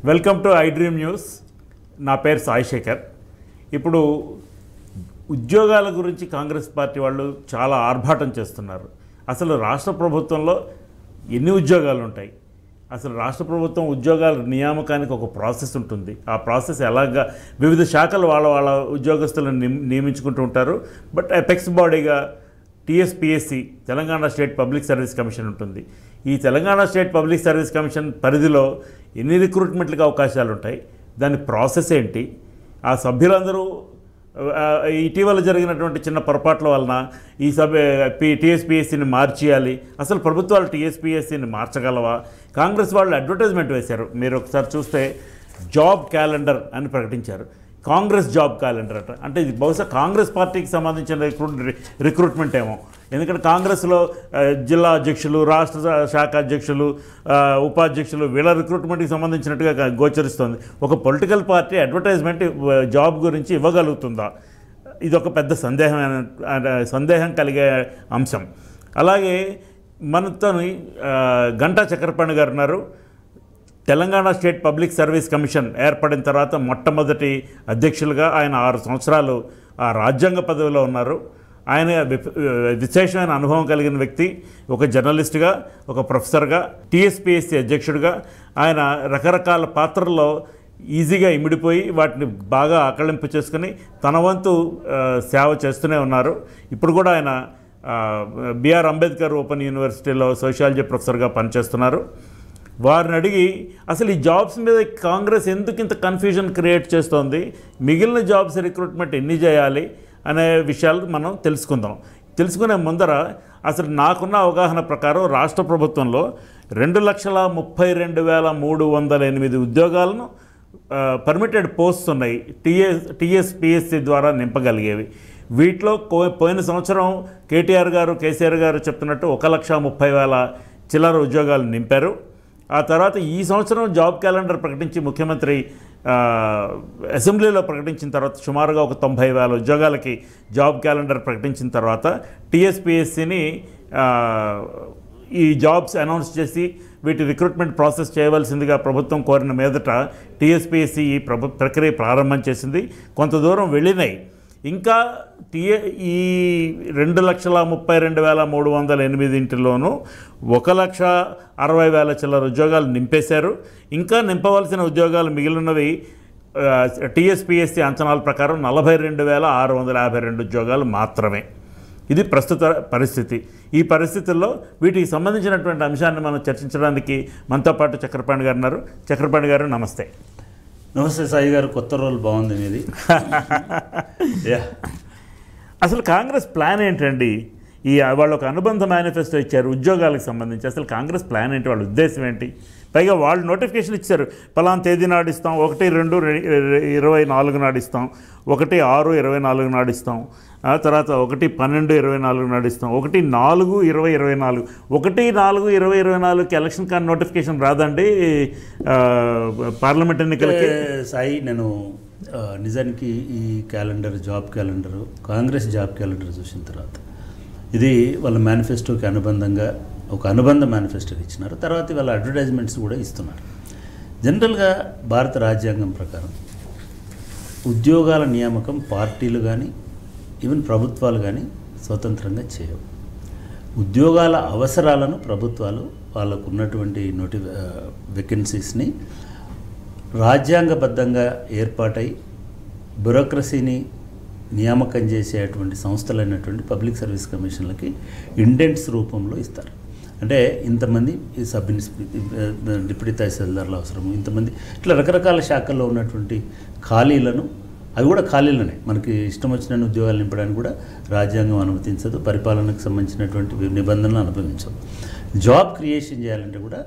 Welcome to I dream news. నా పేరు సాయి శేఖర్. ఇప్పుడు ఉద్యోగాల గురించి కాంగ్రెస్ పార్టీ వాళ్ళు చాలా ఆర్భాటం చేస్తున్నారు. అసలు రాష్ట్ర ప్రభుత్వంలో ఎన్ని ఉద్యోగాలు ఉంటాయి? అసలు రాష్ట్ర ప్రభుత్వం ఉద్యోగాల నియామకానికి ఒక ప్రాసెస్ ఉంటుంది. ఆ ప్రాసెస్ ఎలాగా వివిధ శాఖలు వాళ్ళ ఉద్యోగస్తులను నియమించుకుంటూ ఉంటారు. బట్ ఎపెక్స్ బాడీగా TSPSC Telangana state public service commission ఉంటుంది. ఈ Telangana state public service commission పరిధిలో ఎన్ని రిక్రూట్మెంట్లకు అవకాశాలు ఉంటాయి? దాని ప్రాసెస్ ఏంటి? ఆ సభ్యులందరూ ఇటీవల జరిగినటువంటి చిన్న పొరపాట్ల వలన ఈ టీఎస్పీఎస్సీని మార్చేయాలి. అసలు ప్రభుత్వాలు టీఎస్పీఎస్సీని మార్చగలవా? కాంగ్రెస్ వాళ్ళు అడ్వర్టైజ్మెంట్ వేశారు. మీరు ఒకసారి చూస్తే జాబ్ క్యాలెండర్ అని ప్రకటించారు. కాంగ్రెస్ జాబ్ క్యాలెండర్ అట. అంటే ఇది బహుశా కాంగ్రెస్ పార్టీకి సంబంధించిన రిక్రూట్మెంట్ ఏమో. ఎందుకంటే కాంగ్రెస్లో జిల్లా అధ్యక్షులు, రాష్ట్ర శాఖ అధ్యక్షులు, ఉపాధ్యక్షులు వీళ్ళ రిక్రూట్మెంట్కి సంబంధించినట్టుగా గోచరిస్తుంది. ఒక పొలిటికల్ పార్టీ అడ్వర్టైజ్మెంట్ జాబ్ గురించి ఇవ్వగలుగుతుందా? ఇది ఒక పెద్ద సందేహం కలిగే అంశం. అలాగే మనతో గంటా చక్రపాణి గారు ఉన్నారు. Telangana state public service commission ఏర్పడిన తర్వాత మొట్టమొదటి అధ్యక్షులుగా ఆయన 6 సంవత్సరాలు ఆ రాజ్యాంగ పదవిలో ఉన్నారు. ఆయన విశేషమైన అనుభవం కలిగిన వ్యక్తి. ఒక జర్నలిస్ట్గా, ఒక ప్రొఫెసర్గా, టీఎస్పీఎస్సీ అధ్యక్షుడిగా ఆయన రకరకాల పాత్రల్లో ఈజీగా ఇమిడిపోయి వాటిని బాగా ఆకళింపు చేసుకుని తన వంతు సేవ చేస్తూనే ఉన్నారు. ఇప్పుడు కూడా ఆయన బిఆర్ అంబేద్కర్ ఓపెన్ యూనివర్సిటీలో సోషియాలజీ ప్రొఫెసర్గా పనిచేస్తున్నారు. వారిని అడిగి అసలు ఈ జాబ్స్ మీద కాంగ్రెస్ ఎందుకు ఇంత కన్ఫ్యూజన్ క్రియేట్ చేస్తోంది, మిగిలిన జాబ్స్ రిక్రూట్మెంట్ ఎన్ని చేయాలి అనే విషయాలు మనం తెలుసుకునే ముందర అసలు నాకున్న అవగాహన ప్రకారం రాష్ట్ర ప్రభుత్వంలో 2,32,308 ఉద్యోగాలను పర్మిటెడ్ పోస్ట్స్ ఉన్నాయి. టీఎస్పీఎస్సీ ద్వారా నింపగలిగేవి. వీటిలో పోయిన సంవత్సరం కేసీఆర్ గారు చెప్తున్నట్టు 1,30,000 చిల్లర ఉద్యోగాలు నింపారు. ఆ తర్వాత ఈ సంవత్సరం జాబ్ క్యాలెండర్ ప్రకటించి ముఖ్యమంత్రి అసెంబ్లీలో ప్రకటించిన తర్వాత సుమారుగా 90,000 ఉద్యోగాలకి జాబ్ క్యాలెండర్ ప్రకటించిన తర్వాత టీఎస్పీఎస్సీని ఈ జాబ్స్ అనౌన్స్ చేసి వీటి రిక్రూట్మెంట్ ప్రాసెస్ చేయవలసిందిగా ప్రభుత్వం కోరిన మీదట టీఎస్పీఎస్సీ ఈ ప్రక్రియ ప్రారంభం చేసింది. కొంత దూరం వెళ్ళినాయి. ఇంకా ఈ 2,32,308 1,60,000 చిల్లర ఉద్యోగాలు నింపేశారు. ఇంకా నింపవలసిన ఉద్యోగాలు మిగిలినవి టీఎస్పీఎస్సీ అంచనాల ప్రకారం 42,652 ఉద్యోగాలు మాత్రమే. ఇది ప్రస్తుత పరిస్థితి. ఈ పరిస్థితుల్లో వీటికి సంబంధించినటువంటి అంశాన్ని మనం చర్చించడానికి మనతో పాటు చక్రపాణి గారు ఉన్నారు. చక్రపాణి గారు నమస్తే. నమస్తే సాయి గారు, కొత్త రోల్ బాగుంది మీది. అసలు కాంగ్రెస్ ప్లాన్ ఏంటండి? వాళ్ళు ఒక అనుబంధ మేనిఫెస్టో ఇచ్చారు ఉద్యోగాలకు సంబంధించి. అసలు కాంగ్రెస్ ప్లాన్ ఏంటి? వాళ్ళ ఉద్దేశం ఏంటి? పైగా వాళ్ళు నోటిఫికేషన్ ఇచ్చారు, పలానా తేదీ నాడు ఇస్తాం, 1/2/24 నాడు ఇస్తాం, 1/6/24 నాడు ఇస్తాం, ఆ తర్వాత 1/12/24 నాడు ఇస్తాం, 1/4/2024. 1/4/2024కి ఎలక్షన్ కానీ నోటిఫికేషన్ రాదండి పార్లమెంట్ ఎన్నికలకి. సాయి, నేను నిజానికి ఈ calendar, job calendar, Congress job calendar చూసిన తర్వాత ఇది వాళ్ళ మేనిఫెస్టోకి అనుబంధంగా ఒక అనుబంధ మేనిఫెస్టోకి ఇచ్చినారు. తర్వాత వాళ్ళ అడ్వర్టైజ్మెంట్స్ కూడా ఇస్తున్నారు. జనరల్గా భారత రాజ్యాంగం ప్రకారం ఉద్యోగాల నియామకం పార్టీలు కానీ ఈవెన్ ప్రభుత్వాలు కానీ స్వతంత్రంగా చేయవు. ఉద్యోగాల అవసరాలను ప్రభుత్వాలు వాళ్ళకు ఉన్నటువంటి వేకెన్సీస్ని రాజ్యాంగబద్ధంగా ఏర్పాటై బ్యూరోక్రసీని నియామకం చేసేటువంటి సంస్థలైనటువంటి పబ్లిక్ సర్వీస్ కమిషన్లకి ఇండెంట్స్ రూపంలో ఇస్తారు. అంటే ఇంతమంది సబ్ డిప్యూటీ తహసీల్దార్లు అవసరము, ఇంతమంది ఇట్లా రకరకాల శాఖల్లో ఉన్నటువంటి ఖాళీలను, అవి కూడా ఖాళీలనే, మనకి ఇష్టం వచ్చిన ఉద్యోగాలు నింపడానికి కూడా రాజ్యాంగం అనుమతించదు, పరిపాలనకు సంబంధించినటువంటి నిబంధనలు అనుభవించవు. జాబ్ క్రియేషన్ చేయాలంటే కూడా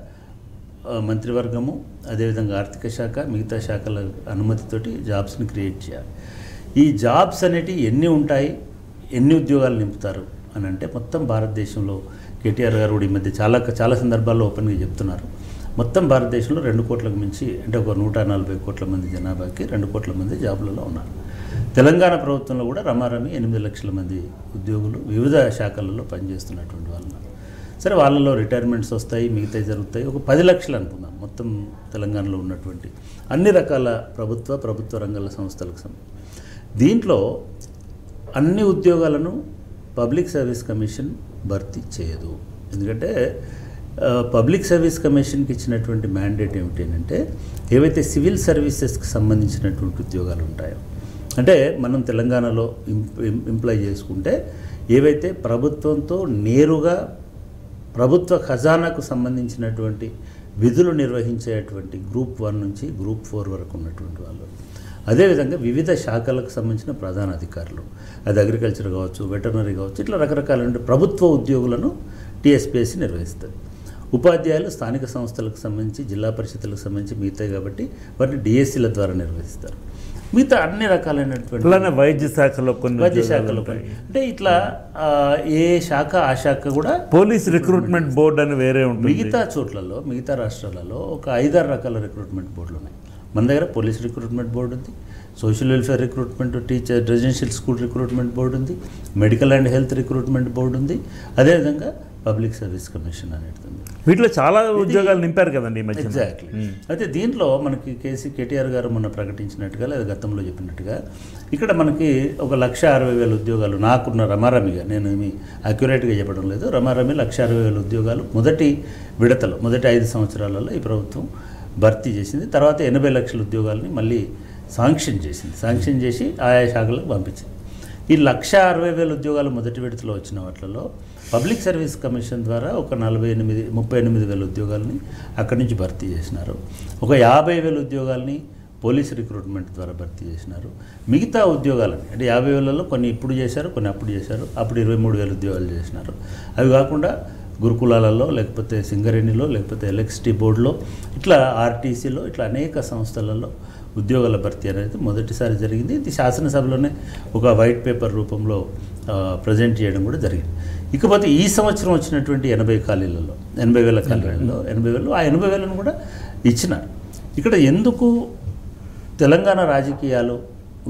మంత్రివర్గము, అదేవిధంగా ఆర్థిక శాఖ, మిగతా శాఖల అనుమతితోటి జాబ్స్ని క్రియేట్ చేయాలి. ఈ జాబ్స్ అనేటివి ఎన్ని ఉంటాయి, ఎన్ని ఉద్యోగాలు నింపుతారు అని అంటే మొత్తం భారతదేశంలో కేటీఆర్ గారు కూడా ఈ మధ్య చాలా సందర్భాల్లో ఓపెన్గా చెప్తున్నారు. మొత్తం భారతదేశంలో 2 కోట్లకు మించి, అంటే ఒక 140 కోట్ల మంది జనాభాకి 2 కోట్ల మంది జాబులలో ఉన్నారు. తెలంగాణ ప్రభుత్వంలో కూడా రమారమి 8 లక్షల మంది ఉద్యోగులు వివిధ శాఖలలో పనిచేస్తున్నటువంటి వాళ్ళు. సరే వాళ్ళలో రిటైర్మెంట్స్ వస్తాయి, మిగతాయి జరుగుతాయి. ఒక 10 లక్షలు అనుకుందాం మొత్తం తెలంగాణలో ఉన్నటువంటి అన్ని రకాల ప్రభుత్వ రంగాల సంస్థలకు దీంట్లో అన్ని ఉద్యోగాలను పబ్లిక్ సర్వీస్ కమిషన్ భర్తీ చేయదు. ఎందుకంటే పబ్లిక్ సర్వీస్ కమిషన్కి ఇచ్చినటువంటి మ్యాండేట్ ఏమిటి అంటే ఏవైతే సివిల్ సర్వీసెస్కి సంబంధించినటువంటి ఉద్యోగాలు ఉంటాయో, అంటే మనం తెలంగాణలో ఎంప్లాయ్ చేసుకుంటే ఏవైతే ప్రభుత్వంతో నేరుగా ప్రభుత్వ ఖజానాకు సంబంధించినటువంటి విధులు నిర్వహించేటువంటి గ్రూప్ 1 నుంచి గ్రూప్ 4 వరకు ఉన్నటువంటి వాళ్ళు, అదేవిధంగా వివిధ శాఖలకు సంబంధించిన ప్రధాన అధికారులు, అది అగ్రికల్చర్ కావచ్చు, వెటర్నరీ కావచ్చు, ఇట్లా రకరకాలైన ప్రభుత్వ ఉద్యోగులను టీఎస్పీఎస్సీ నిర్వహిస్తుంది. ఉపాధ్యాయులు స్థానిక సంస్థలకు సంబంధించి, జిల్లా పరిషత్లకు సంబంధించి మిగతాయి కాబట్టి వాటిని డిఎస్సీల ద్వారా నిర్వహిస్తారు. మిగతా అన్ని రకాలైనటువంటి వైద్య శాఖలో అంటే ఇట్లా ఏ శాఖ ఆ శాఖ కూడా పోలీస్ రిక్రూట్మెంట్ బోర్డు అని వేరే ఉంటుంది. మిగతా చోట్లలో, మిగతా రాష్ట్రాలలో ఒక 5-6 రకాల రిక్రూట్మెంట్ బోర్డులు ఉన్నాయి. మన దగ్గర పోలీస్ రిక్రూట్మెంట్ బోర్డు ఉంది, social welfare recruitment, teacher residential school recruitment board ఉంది, medical and health recruitment board ఉంది, అదేవిధంగా పబ్లిక్ సర్వీస్ కమిషన్ అనేది ఉంది. వీటిలో చాలా ఉద్యోగాలు నింపారు కదండి ఈ మధ్య. ఎగ్జాక్ట్లీ. అయితే దీంలో మనకి కేటీఆర్ గారు మొన్న ప్రకటించినట్టుగా లేదా గతంలో చెప్పినట్టుగా ఇక్కడ మనకి ఒక 1,60,000 ఉద్యోగాలు నాకున్న రమారమిగా, నేను ఏమి అక్యురేట్గా చెప్పడం లేదు, రమారమి 1,60,000 ఉద్యోగాలు మొదటి విడతలో, మొదటి 5 సంవత్సరాలలో ఈ ప్రభుత్వం భర్తీ చేసింది. తర్వాత 80 లక్షల ఉద్యోగాలని మళ్ళీ శాంక్షన్ చేసి ఆయా శాఖలకు పంపించింది. ఈ 1,60,000 ఉద్యోగాలు మొదటి విడతలో వచ్చిన వాటిలో పబ్లిక్ సర్వీస్ కమిషన్ ద్వారా ఒక 38,000 ఉద్యోగాలని అక్కడి నుంచి భర్తీ చేసినారు. ఒక 50,000 ఉద్యోగాలని పోలీస్ రిక్రూట్మెంట్ ద్వారా భర్తీ చేసినారు. మిగతా ఉద్యోగాలని అంటే 50,000లో కొన్ని ఇప్పుడు చేశారు, కొన్ని అప్పుడు చేశారు. అప్పుడు 23,000 ఉద్యోగాలు చేసినారు. అవి కాకుండా గురుకులాలలో, లేకపోతే సింగరేణిలో, లేకపోతే ఎలక్ట్రిసిటీ బోర్డులో, ఇట్లా ఆర్టీసీలో, ఇట్లా అనేక సంస్థలలో ఉద్యోగాల భర్తీ అనేది మొదటిసారి జరిగింది. ఇది శాసనసభలోనే ఒక వైట్ పేపర్ రూపంలో ప్రజెంట్ చేయడం కూడా జరిగింది. ఇకపోతే ఈ సంవత్సరం వచ్చినటువంటి 80,000 ఖాళీలలో 80,000 ఆ 80,000ను కూడా ఇచ్చినారు. ఇక్కడ ఎందుకు తెలంగాణ రాజకీయాలు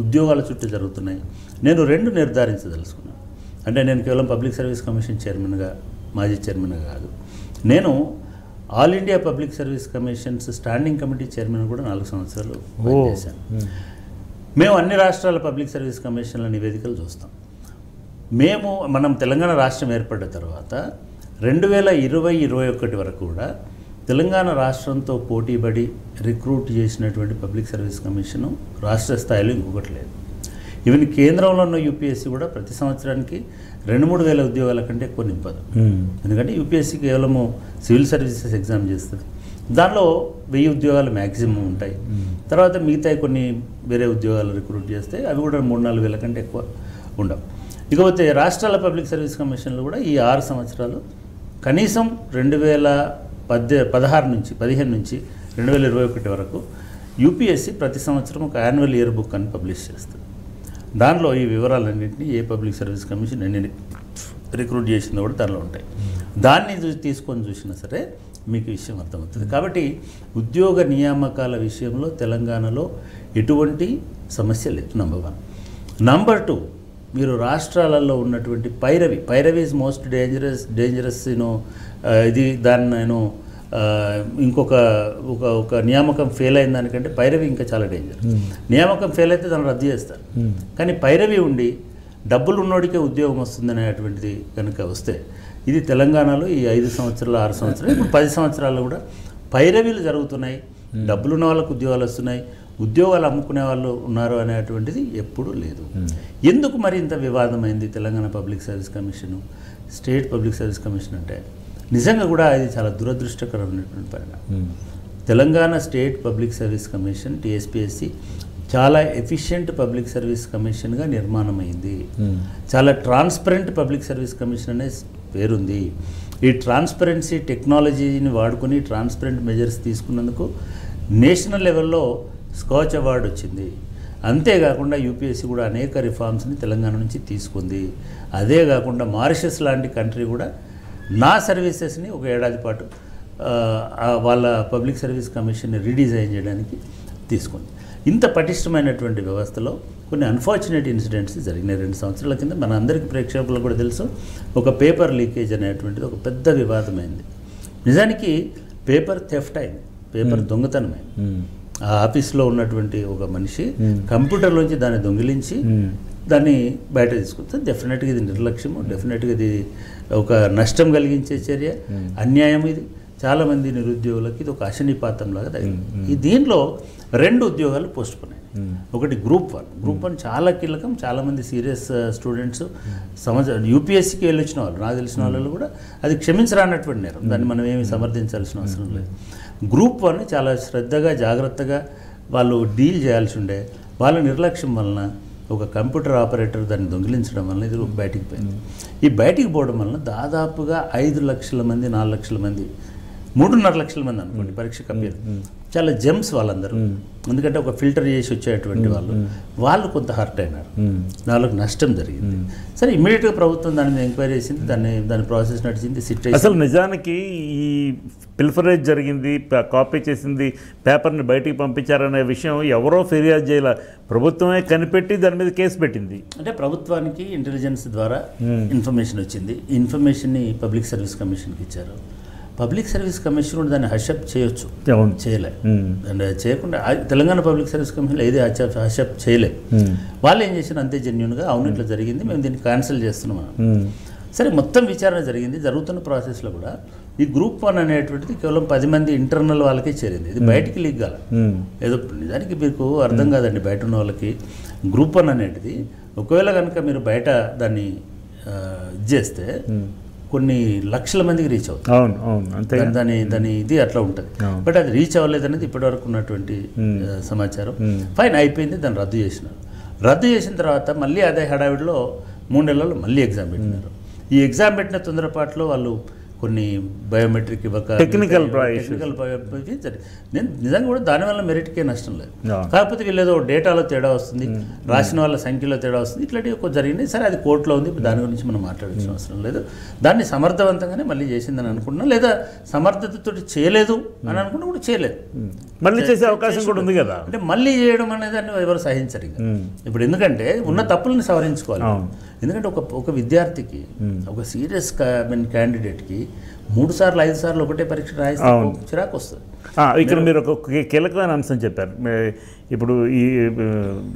ఉద్యోగాల చుట్టూ జరుగుతున్నాయి, నేను 2 నిర్ధారించదలుచుకున్నాను. అంటే నేను కేవలం పబ్లిక్ సర్వీస్ కమిషన్ చైర్మన్గా, మాజీ చైర్మన్గా కాదు, నేను all India public service commissions standing committee chairman కూడా 4 సంవత్సరాలు చేశాను. మేము అన్ని రాష్ట్రాల పబ్లిక్ సర్వీస్ కమిషన్ల నివేదికలు చూస్తాం. మనం తెలంగాణ రాష్ట్రం ఏర్పడ్డ తర్వాత 2020-21 వరకు కూడా తెలంగాణ రాష్ట్రంతో పోటీపడి రిక్రూట్ చేసినటువంటి పబ్లిక్ సర్వీస్ కమిషను రాష్ట్ర స్థాయిలో ఇంకొకటి లేదు. ఈవెన్ కేంద్రంలో ఉన్న యూపీఎస్సీ కూడా ప్రతి సంవత్సరానికి 2-3 వేల ఉద్యోగాల కంటే ఎక్కువ నింపదు. ఎందుకంటే యూపీఎస్సీ కేవలము సివిల్ సర్వీసెస్ ఎగ్జామ్ చేస్తుంది, దానిలో 1000 ఉద్యోగాలు మ్యాక్సిమం ఉంటాయి. తర్వాత మిగతా కొన్ని వేరే ఉద్యోగాలు రిక్రూట్ చేస్తే అవి కూడా 3-4 వేల కంటే ఎక్కువ ఉండవు. ఇకపోతే రాష్ట్రాల పబ్లిక్ సర్వీస్ కమిషన్లు కూడా ఈ 6 సంవత్సరాలు కనీసం 2015 నుంచి 2021 వరకు యూపీఎస్సీ ప్రతి సంవత్సరం ఒక యాన్యువల్ ఇయర్ బుక్ అని పబ్లిష్ చేస్తుంది. దానిలో ఈ వివరాలన్నింటినీ ఏ పబ్లిక్ సర్వీస్ కమిషన్ ఎన్ని రిక్రూట్ చేసిందో కూడా దానిలో ఉంటాయి. దాన్ని తీసుకొని చూసినా సరే మీకు విషయం అర్థమవుతుంది. కాబట్టి ఉద్యోగ నియామకాల విషయంలో తెలంగాణలో ఎటువంటి సమస్య లేదు. నంబర్ 1. నంబర్ 2, మీరు రాష్ట్రాలలో ఉన్నటువంటి పైరవి ఈజ్ మోస్ట్ డేంజరస్ ఇది దాన్ని నేను ఇంకొక ఒక నియామకం ఫెయిల్ అయిన దానికంటే పైరవి ఇంకా చాలా డేంజర్. నియామకం ఫెయిల్ అయితే దాన్ని రద్దు చేస్తారు, కానీ పైరవి ఉండి డబ్బులు ఉన్నోడికే ఉద్యోగం వస్తుందనేటువంటిది కనుక వస్తే ఇది తెలంగాణలో ఈ 5 సంవత్సరాలు 6 సంవత్సరాలు ఇప్పుడు 10 సంవత్సరాల్లో కూడా పైరవీలు జరుగుతున్నాయి. డబ్బులు ఉన్న వాళ్ళకు ఉద్యోగాలు వస్తున్నాయి, ఉద్యోగాలు అమ్ముకునే వాళ్ళు ఉన్నారు అనేటువంటిది ఎప్పుడూ లేదు. ఎందుకు మరి ఇంత వివాదమైంది Telangana public service commission, state public service commission అంటే నిజంగా కూడా ఇది చాలా దురదృష్టకరమైనటువంటి పరిణామం. Telangana state public service commission TSPSC చాలా ఎఫిషియెంట్ పబ్లిక్ సర్వీస్ కమిషన్గా నిర్మాణమైంది. చాలా ట్రాన్స్పరెంట్ పబ్లిక్ సర్వీస్ కమిషన్ అనే పేరుంది. ఈ ట్రాన్స్పరెన్సీ టెక్నాలజీని వాడుకొని ట్రాన్స్పరెంట్ మెజర్స్ తీసుకున్నందుకు నేషనల్ లెవెల్లో స్కాచ్ అవార్డు వచ్చింది. అంతేకాకుండా యూపీఎస్సీ కూడా అనేక రిఫార్మ్స్ని తెలంగాణ నుంచి తీసుకుంది. అదే కాకుండా మారిషస్ లాంటి కంట్రీ కూడా నా సర్వీసెస్ని ఒక ఏడాది పాటు వాళ్ళ పబ్లిక్ సర్వీస్ కమిషన్ని రీడిజైన్ చేయడానికి తీసుకుంది. ఇంత పటిష్టమైనటువంటి వ్యవస్థలో కొన్ని అన్ఫార్చునేట్ ఇన్సిడెంట్స్ జరిగినాయి 2 సంవత్సరాల కింద. మన అందరికీ ప్రేక్షకులకు కూడా తెలుసు, ఒక పేపర్ లీకేజ్ అనేటువంటిది ఒక పెద్ద వివాదమైంది. నిజానికి పేపర్ థెఫ్ట్ అయింది, పేపర్ దొంగతనమైంది. ఆ ఆఫీస్లో ఉన్నటువంటి ఒక మనిషి కంప్యూటర్లోంచి దాన్ని దొంగిలించి దాన్ని బయట తీసుకొస్తే డెఫినెట్గా ఇది నిర్లక్ష్యము, డెఫినెట్గా ఇది ఒక నష్టం కలిగించే చర్య, అన్యాయం. ఇది చాలామంది నిరుద్యోగులకి ఇది ఒక అశనిపాతంలాగా తగ్గింది. ఈ దీంట్లో 2 ఉద్యోగాలు పోస్ట్ పోయినాయి. ఒకటి గ్రూప్ 1 చాలా కీలకం. చాలామంది సీరియస్ స్టూడెంట్స్ యూపీఎస్సీకి వెళ్ళొచ్చిన వాళ్ళు, నాకు తెలిసిన వాళ్ళు కూడా అది క్షమించరానటువంటి నేరం, దాన్ని మనం ఏమి సమర్థించాల్సిన అవసరం లేదు. గ్రూప్ 1 చాలా శ్రద్ధగా జాగ్రత్తగా వాళ్ళు డీల్ చేయాల్సి ఉండే, వాళ్ళ నిర్లక్ష్యం వలన ఒక కంప్యూటర్ ఆపరేటర్ దాన్ని దొంగిలించడం వలన ఇది బయటికి పోయింది. ఈ బయటికి పోవడం వలన దాదాపుగా 5 లక్షల మంది, 4 లక్షల మంది, 3.5 లక్షల మంది అనుకోండి పరీక్షకు అప్పీరు. చాలా జెమ్స్ వాళ్ళందరూ, ఎందుకంటే ఒక ఫిల్టర్ చేసి వచ్చేటువంటి వాళ్ళు కొంత హర్ట్ అయినారు, వాళ్ళకు నష్టం జరిగింది. సరే, ఇమ్మీడియట్గా ప్రభుత్వం దాని మీద ఎంక్వైరీ చేసింది, దాని ప్రాసెస్ నడిచింది. అసలు నిజానికి ఈ పిల్ఫరేజ్ జరిగింది, కాపీ చేసింది, పేపర్ని బయటికి పంపించారనే విషయం ఎవరో ఫిర్యాదు చేయాల, ప్రభుత్వమే కనిపెట్టి దాని మీద కేసు పెట్టింది. అంటే ప్రభుత్వానికి ఇంటెలిజెన్స్ ద్వారా ఇన్ఫర్మేషన్ వచ్చింది, ఈ ఇన్ఫర్మేషన్ని పబ్లిక్ సర్వీస్ కమిషన్కి ఇచ్చారు. పబ్లిక్ సర్వీస్ కమిషన్ కూడా దాన్ని హషప్ చేయొచ్చు, చేయలే. అండ్ చేయకుండా తెలంగాణ పబ్లిక్ సర్వీస్ కమిషన్ ఏది హషప్ చేయలే. వాళ్ళు ఏం చేశారు, అంతే జెన్యున్గా అవును ఇట్లా జరిగింది, మేము దీన్ని క్యాన్సిల్ చేస్తున్నాం. సరే, మొత్తం విచారణ జరిగింది. జరుగుతున్న ప్రాసెస్లో కూడా ఈ గ్రూప్ 1 అనేటువంటిది కేవలం 10 మంది ఇంటర్నల్ వాళ్ళకే చేరింది, ఇది బయటికి లీక్ కాల. ఏదో నిజానికి మీకు అర్థం కాదండి, బయట ఉన్న వాళ్ళకి గ్రూప్ 1 అనేటిది ఒకవేళ కనుక మీరు బయట దాన్ని చేస్తే కొన్ని లక్షల మందికి రీచ్ అవుతుంది. దాని ఇది అట్లా ఉంటుంది. బట్ అది రీచ్ అవ్వలేదు అనేది ఇప్పటివరకు ఉన్నటువంటి సమాచారం. ఫైన్ అయిపోయింది, దాన్ని రద్దు చేసినారు. రద్దు చేసిన తర్వాత మళ్ళీ అదే హడావిడిలో 3 నెలల్లో మళ్ళీ ఎగ్జామ్ పెట్టినారు. ఈ ఎగ్జామ్ పెట్టిన తొందరపాటులో వాళ్ళు కొన్ని బయోమెట్రిక్ ఇవ్వక, టెక్నికల్ నేను నిజంగా కూడా దానివల్ల మెరిట్కే నష్టం లేదు. కాకపోతే వీళ్ళేదో డేటాలో తేడా వస్తుంది, రాసిన వాళ్ళ సంఖ్యలో తేడా వస్తుంది, ఇట్లాంటివి ఎక్కువ జరిగినాయి. సరే, అది కోర్టులో ఉంది, దాని గురించి మనం మాట్లాడాల్సిన అవసరం లేదు. దాన్ని సమర్థవంతంగానే మళ్ళీ చేసిందని అనుకుంటున్నాం, లేదా సమర్థతతో చేయలేదు అని అనుకుంటే కూడా చేయలేదు, మళ్ళీ చేసే అవకాశం కూడా ఉంది కదా. అంటే మళ్ళీ చేయడం అనేది దాన్ని ఎవరు సహించరు ఇంకా. ఇప్పుడు ఎందుకంటే ఉన్న తప్పులను సవరించుకోవాలి. ఎందుకంటే ఒక విద్యార్థికి, ఒక సీరియస్ క్యాండిడేట్కి 3 సార్లు 5 సార్లు ఒకటే పరీక్ష రాయిస్తే చిరాకు వస్తుంది. ఇక్కడ మీరు ఒక కీలకమైన అంశం చెప్పారు. ఇప్పుడు ఈ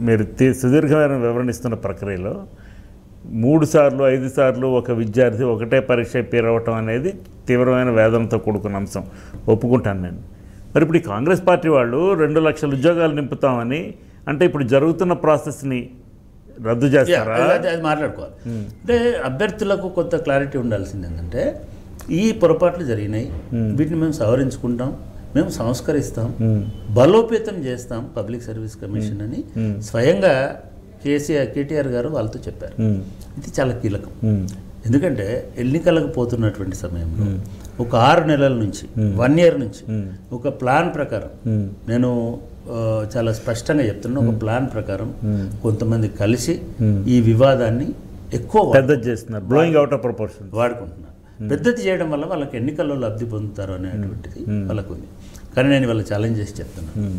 మీరు సుదీర్ఘమైన వివరణిస్తున్న ప్రక్రియలో 3 సార్లు 5 సార్లు ఒక విద్యార్థి ఒకటే పరీక్ష పేరవటం అనేది తీవ్రమైన వేదనతో కూడుకున్న అంశం, ఒప్పుకుంటాను నేను. మరి ఇప్పుడు ఈ కాంగ్రెస్ పార్టీ వాళ్ళు 2 లక్షల ఉద్యోగాలు నింపుతామని అంటే ఇప్పుడు జరుగుతున్న ప్రాసెస్ని రద్దు చేస్తారా? అది మాట్లాడుకోవాలి. అంటే అభ్యర్థులకు కొంత క్లారిటీ ఉండాల్సింది ఏంటంటే, ఈ పొరపాట్లు జరిగినాయి, వీటిని మేము సవరించుకుంటాం, మేము సంస్కరిస్తాం, బలోపేతం చేస్తాం పబ్లిక్ సర్వీస్ కమిషన్ అని స్వయంగా కేటీఆర్ గారు వాళ్ళతో చెప్పారు. ఇది చాలా కీలకం. ఎందుకంటే ఎన్నికలకు పోతున్నటువంటి సమయంలో ఒక 6 నెలల నుంచి 1 ఇయర్ నుంచి ఒక ప్లాన్ ప్రకారం, నేను చాలా స్పష్టంగా చెప్తున్నా, ఒక ప్లాన్ ప్రకారం కొంతమంది కలిసి ఈ వివాదాన్ని ఎక్కువ పెద్దది చేస్తున్నారు, బ్లోయింగ్ అవుట్ ఆఫ్ ప్రపోర్షన్ వాడుకుంటున్నారు. పెద్దది చేయడం వల్ల వాళ్ళకి ఎన్నికల్లో లబ్ధి పొందుతారు అనేటువంటిది వాళ్ళకు ఉంది. కానీ నేను వాళ్ళ ఛాలెంజ్ చేసి చెప్తున్నాను,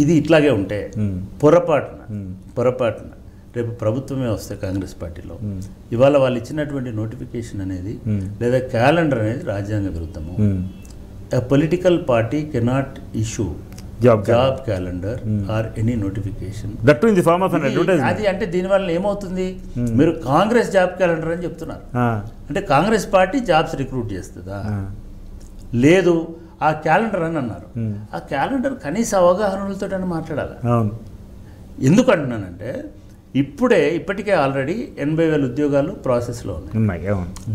ఇది ఇట్లాగే ఉంటే పొరపాటున రేపు ప్రభుత్వమే వస్తే కాంగ్రెస్ పార్టీలో, ఇవాళ వాళ్ళు ఇచ్చినటువంటి నోటిఫికేషన్ అనేది లేదా క్యాలెండర్ అనేది రాజ్యాంగ విరుద్ధము. A political party cannot issue job calendar or any notification. That too in the form of an advertisement. అది అంటే దీనివల్ల ఏమవుతుంది, మీరు కాంగ్రెస్ జాబ్ క్యాలెండర్ అని చెప్తున్నారు. అంటే కాంగ్రెస్ పార్టీ జాబ్స్ రిక్రూట్ చేస్తుందా? లేదు, ఆ క్యాలెండర్ అని అన్నారు. ఆ క్యాలెండర్ కనీస అవగాహనలతో మాట్లాడాలి. ఎందుకు అంటున్నానంటే, ఇప్పటికే ఆల్రెడీ 80,000 ఉద్యోగాలు ప్రాసెస్లో ఉన్నాయి.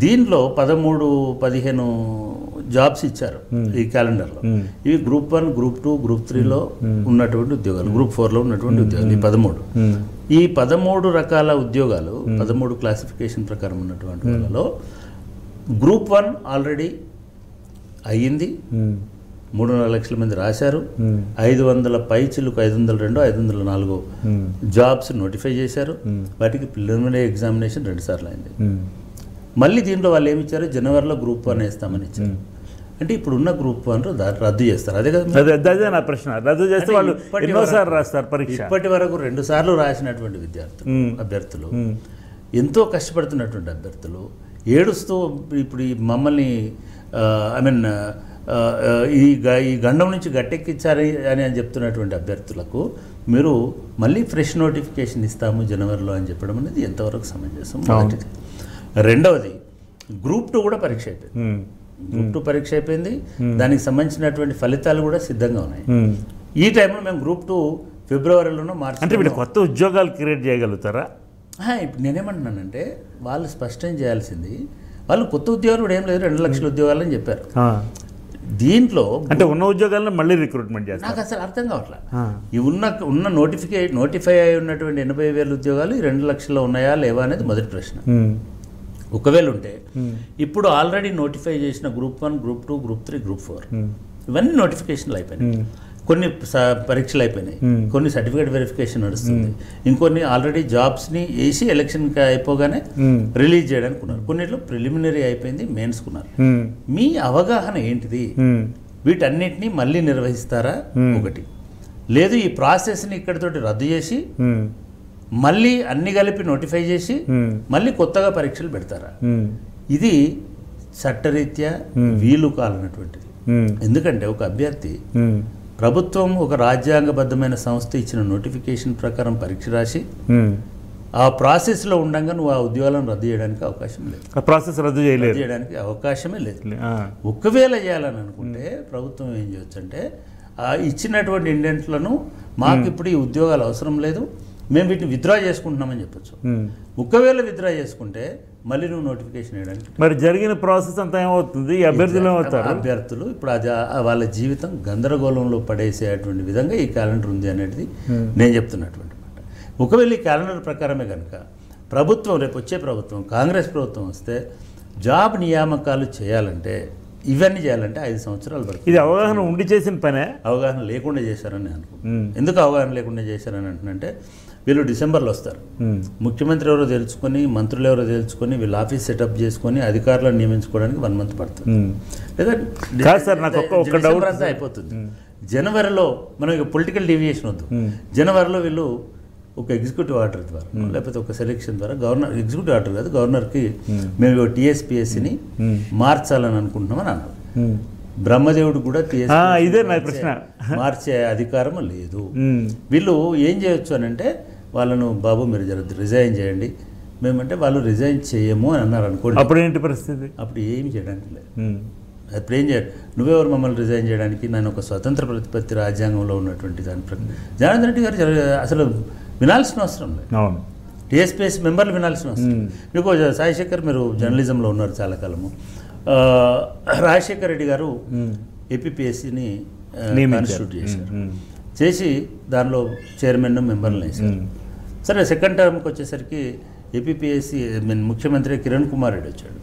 దీనిలో 13-15 జాబ్స్ ఇచ్చారు ఈ క్యాలెండర్లో. ఇవి గ్రూప్ 1, గ్రూప్ 2, గ్రూప్ 3లో ఉన్నటువంటి ఉద్యోగాలు, గ్రూప్ 4లో ఉన్నటువంటి ఉద్యోగాలు, ఈ 13. ఈ 13 రకాల ఉద్యోగాలు, 13 క్లాసిఫికేషన్ ప్రకారం ఉన్నటువంటి వాళ్ళలో గ్రూప్ 1 ఆల్రెడీ అయ్యింది, 3.5 లక్షల మంది రాశారు. 500 పైచిలకు 502, 504 జాబ్స్ నోటిఫై చేశారు. వాటికి ప్రిలిమినరీ ఎగ్జామినేషన్ 2 సార్లు అయింది. మళ్ళీ దీంట్లో వాళ్ళు ఏమి ఇచ్చారు, జనవరిలో గ్రూప్ 1 వేస్తామని ఇచ్చారు. అంటే ఇప్పుడున్న గ్రూప్ 1 రద్దు చేస్తారు. అదే కదా అదే నా ప్రశ్న. రద్దు చేస్తే వాళ్ళు ఎన్నోసార్లు రాస్తారు పరీక్ష. ఇప్పటి వరకు 2 సార్లు రాసినటువంటి అభ్యర్థులు ఎంతో కష్టపడుతున్నటువంటి అభ్యర్థులు ఏడుస్తూ ఇప్పుడు ఈ మమ్మల్ని ఈ గండం నుంచి గట్టెక్కించాలి అని చెప్తున్నటువంటి అభ్యర్థులకు మీరు మళ్ళీ ఫ్రెష్ నోటిఫికేషన్ ఇస్తాము జనవరిలో అని చెప్పడం అనేది ఎంతవరకు సమంజసం? మొదటిది. రెండవది గ్రూప్ 2 కూడా పరీక్ష అయిపోయింది. గ్రూప్ 2 పరీక్ష అయిపోయింది. దానికి సంబంధించినటువంటి ఫలితాలు కూడా సిద్ధంగా ఉన్నాయి. ఈ టైంలో మేము గ్రూప్ 2 ఫిబ్రవరిలోనో మార్చి అంటే వీళ్ళు కొత్త ఉద్యోగాలు క్రియేట్ చేయగలుగుతారా? ఇప్పుడు నేనేమంటున్నానంటే వాళ్ళు స్పష్టం చేయాల్సింది వాళ్ళు కొత్త ఉద్యోగాలు కూడా ఏం లేదు 2 లక్షల ఉద్యోగాలు అని చెప్పారు. దీంట్లో అంటే ఉన్న ఉద్యోగాలను మళ్ళీ రిక్రూట్మెంట్ చేస్తారు. నాకు అసలు అర్థం కావట్లేదు. ఈ ఉన్న నోటిఫై అయి ఉన్నటువంటి 80,000 ఉద్యోగాలు ఈ 2 లక్షల్లో ఉన్నాయా లేవా అనేది మొదటి ప్రశ్న. ఒకవేళ ఉంటే ఇప్పుడు ఆల్రెడీ నోటిఫై చేసిన గ్రూప్ 1, గ్రూప్ 2, గ్రూప్ 3, గ్రూప్ 4 ఇవన్నీ నోటిఫికేషన్లు అయిపోయినాయి. కొన్ని పరీక్షలు అయిపోయినాయి, కొన్ని సర్టిఫికేట్ వెరిఫికేషన్ నడుస్తుంది, ఇంకొన్ని ఆల్రెడీ జాబ్స్ని వేసి ఎలక్షన్కి అయిపోగానే రిలీజ్ చేయడానికి ఉన్నారు. కొన్నిట్లో ప్రిలిమినరీ అయిపోయింది, మెయిన్స్కున్నారు. మీ అవగాహన ఏంటిది? వీటన్నిటినీ మళ్ళీ నిర్వహిస్తారా? ఒకటి లేదు, ఈ ప్రాసెస్ని ఇక్కడితోటి రద్దు చేసి మళ్ళీ అన్ని కలిపి నోటిఫై చేసి మళ్ళీ కొత్తగా పరీక్షలు పెడతారా? ఇది చట్టరీత్యా వీలు కాలనటువంటిది. ఎందుకంటే ఒక అభ్యర్థి ప్రభుత్వం ఒక రాజ్యాంగబద్ధమైన సంస్థ ఇచ్చిన నోటిఫికేషన్ ప్రకారం పరీక్ష రాసి ఆ ప్రాసెస్లో ఉండగా నువ్వు ఆ ఉద్యోగాలను రద్దు చేయడానికి అవకాశం లేదు. ఆ ప్రాసెస్ రద్దు చేయడానికి అవకాశమే లేదు. ఒకవేళ చేయాలని అనుకుంటే ప్రభుత్వం ఏం చేయొచ్చు అంటే ఇచ్చినటువంటి ఇండెంట్లను మాకు ఇప్పుడు ఈ ఉద్యోగాలు అవసరం లేదు, మేము వీటిని విత్డ్రా చేసుకుంటున్నామని చెప్పచ్చు. ఒకవేళ విత్డ్రా చేసుకుంటే మళ్ళీ నువ్వు నోటిఫికేషన్ వేయడానికి మరి జరిగిన ప్రాసెస్ అంతా ఏమవుతుంది? అభ్యర్థులు ఏమవుతారు? అభ్యర్థులు ఇప్పుడు అది వాళ్ళ జీవితం గందరగోళంలో పడేసేటువంటి విధంగా ఈ క్యాలెండర్ ఉంది అనేది నేను చెప్తున్నటువంటి మాట. ఒకవేళ ఈ క్యాలెండర్ ప్రకారమే కనుక ప్రభుత్వం రేపు వచ్చే ప్రభుత్వం కాంగ్రెస్ ప్రభుత్వం వస్తే జాబ్ నియామకాలు చేయాలంటే ఇవన్నీ చేయాలంటే 5 సంవత్సరాలు పడుతుంది. ఇది అవగాహన ఉండి చేసిన పనే, అవగాహన లేకుండా చేశారని నేను అనుకుంటున్నాను. ఎందుకు అవగాహన లేకుండా చేశారని అంటున్నంటే వీళ్ళు డిసెంబర్లో వస్తారు, ముఖ్యమంత్రి ఎవరో తెలుసుకొని మంత్రులు ఎవరో తెలుసుకొని వీళ్ళు ఆఫీస్ సెటప్ చేసుకొని అధికారులను నియమించుకోవడానికి 1 మంత్ పడుతుంది. లేదా డిసెంబర్ అంతా అయిపోతుంది. జనవరిలో మనం ఇక పొలిటికల్ డీవియేషన్ వద్దు, జనవరిలో వీళ్ళు ఒక ఎగ్జిక్యూటివ్ ఆర్డర్ ద్వారా లేకపోతే ఒక సెలెక్షన్ ద్వారా గవర్నర్, ఎగ్జిక్యూటివ్ ఆర్డర్ కాదు గవర్నర్కి మేము టీఎస్పీఎస్సీని మార్చాలని అనుకుంటున్నామని అన్నారు. బ్రహ్మదేవుడు కూడా ఇదే నా ప్రశ్న, మార్చే అధికారం లేదు. వీళ్ళు ఏం చేయొచ్చు అని అంటే వాళ్ళను బాబు మీరు రిజైన్ చేయండి మేమంటే వాళ్ళు రిజైన్ చేయము అని అన్నారు అనుకోండి. అప్పుడు ఏంటి పరిస్థితి? అప్పుడు ఏమి చేయడానికి లేదు. అప్పుడు ఏం చేయాలి? నువ్వెవరు మమ్మల్ని రిజైన్ చేయడానికి? నేను ఒక స్వతంత్ర ప్రతిపత్తి రాజ్యాంగంలో ఉన్నటువంటి దాని ప్రకారం జనార్దన్ రెడ్డి గారు అసలు వినాల్సిన అవసరం లేదు. అవును, టీఎస్పీఎస్ మెంబర్లు వినాల్సిన అవసరం. మీకు సాయి శేఖర్ మీరు జర్నలిజంలో ఉన్నారు చాలా కాలము. రాజశేఖర్ రెడ్డి గారు ఏపీపీఎస్సీని కాన్స్టిట్యూట్ చేశారు, చేసి దానిలో చైర్మన్ మెంబర్లను వేశారు. సరే సెకండ్ టర్మ్కి వచ్చేసరికి ఏపీపీఎస్సీ ముఖ్యమంత్రి కిరణ్ కుమార్ రెడ్డి వచ్చాడు.